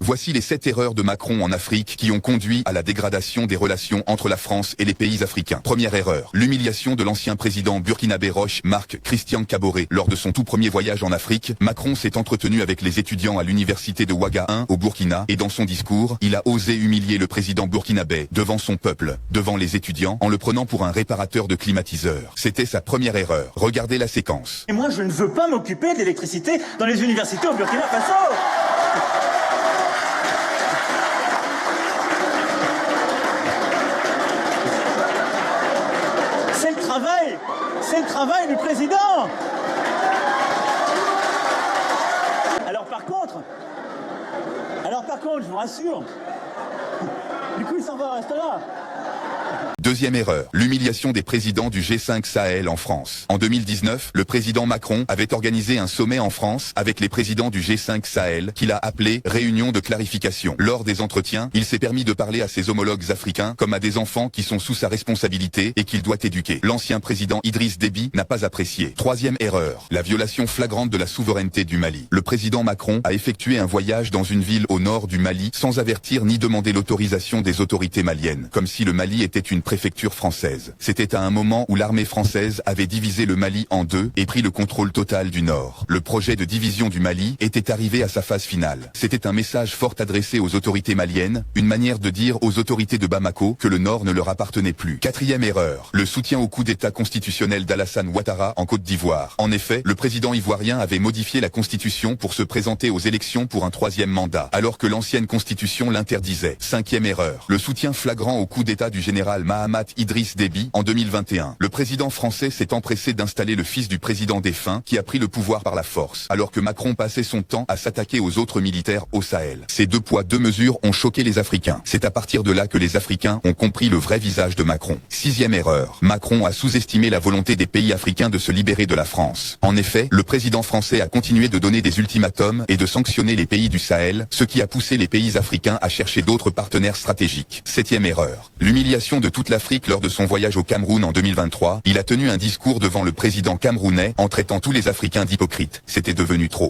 Voici les 7 erreurs de Macron en Afrique qui ont conduit à la dégradation des relations entre la France et les pays africains. Première erreur, l'humiliation de l'ancien président burkinabé Roch Marc Christian Kaboré. Lors de son tout premier voyage en Afrique, Macron s'est entretenu avec les étudiants à l'université de Ouaga 1 au Burkina et dans son discours, il a osé humilier le président burkinabé devant son peuple, devant les étudiants, en le prenant pour un réparateur de climatiseurs. C'était sa première erreur. Regardez la séquence. Et moi, je ne veux pas m'occuper de l'électricité dans les universités au Burkina Faso. C'est le travail du président. Alors par contre, je vous rassure, du coup il s'en va rester là. Deuxième erreur, l'humiliation des présidents du G5 Sahel en France. En 2019, le président Macron avait organisé un sommet en France avec les présidents du G5 Sahel qu'il a appelé « Réunion de clarification ». Lors des entretiens, il s'est permis de parler à ses homologues africains comme à des enfants qui sont sous sa responsabilité et qu'il doit éduquer. L'ancien président Idriss Déby n'a pas apprécié. Troisième erreur, la violation flagrante de la souveraineté du Mali. Le président Macron a effectué un voyage dans une ville au nord du Mali sans avertir ni demander l'autorisation des autorités maliennes, comme si le Mali était une préfecture française. C'était à un moment où l'armée française avait divisé le Mali en deux et pris le contrôle total du Nord. Le projet de division du Mali était arrivé à sa phase finale. C'était un message fort adressé aux autorités maliennes, une manière de dire aux autorités de Bamako que le Nord ne leur appartenait plus. Quatrième erreur, le soutien au coup d'État constitutionnel d'Alassane Ouattara en Côte d'Ivoire. En effet, le président ivoirien avait modifié la constitution pour se présenter aux élections pour un 3e mandat, alors que l'ancienne constitution l'interdisait. Cinquième erreur, le soutien flagrant au coup d'État du général Mahamat Idriss Déby en 2021. Le président français s'est empressé d'installer le fils du président défunt qui a pris le pouvoir par la force, alors que Macron passait son temps à s'attaquer aux autres militaires au Sahel. Ces 2 poids 2 mesures ont choqué les Africains. C'est à partir de là que les Africains ont compris le vrai visage de Macron. Sixième erreur, Macron a sous-estimé la volonté des pays africains de se libérer de la France. En effet, le président français a continué de donner des ultimatums et de sanctionner les pays du Sahel, ce qui a poussé les pays africains à chercher d'autres partenaires stratégiques. Septième erreur, l'humiliation de toute l'Afrique lors de son voyage au Cameroun en 2023. Il a tenu un discours devant le président camerounais en traitant tous les Africains d'hypocrites. C'était devenu trop.